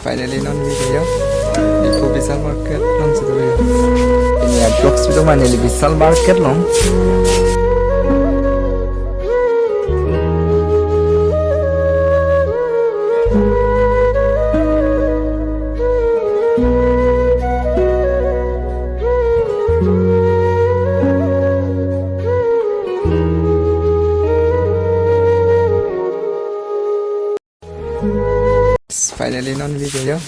Finally non video di Vishal Market non situ ya. Ini approx itu mana di Vishal Market long. Finally non video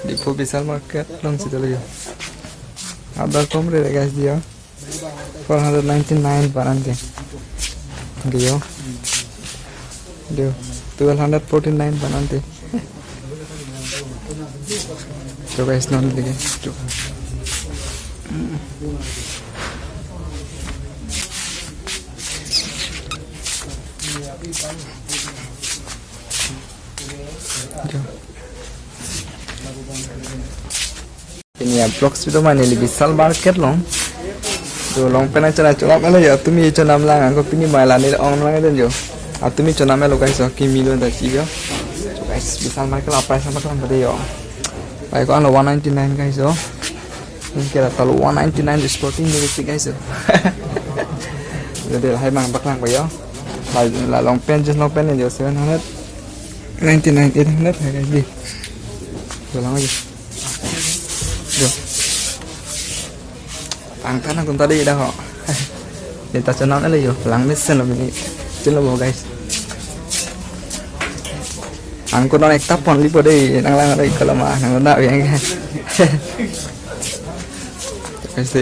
di Vishal Market non situ ya. Ada komre guys dia 499 barangnya dia 1249 barangnya so guys non lagi ini ya blocks itu mana di Vishal Market long तो long pen चला चला मेले या तुम्ही चना मला को पिनी माला ने ऑनलाइन दे जो आ तुम्ही चना मेलो गाइस की मिलो द चियो तो guys Vishal Market la price sama kan bade yo baik ko 199 guys yo mungkin ada 199 di sporting ni guys yo jadi hai mang baklang ba yo la long pen just long pen ni jo 799 800 hai guys di ulang lagi yo angkat aku tadi dah kok. Kita channel ni yo, lang mesin lo ini, channel lo guys. Angko non ekta pon lipo deh, nang lang ada kalau mah nang nak yang kan. Guys.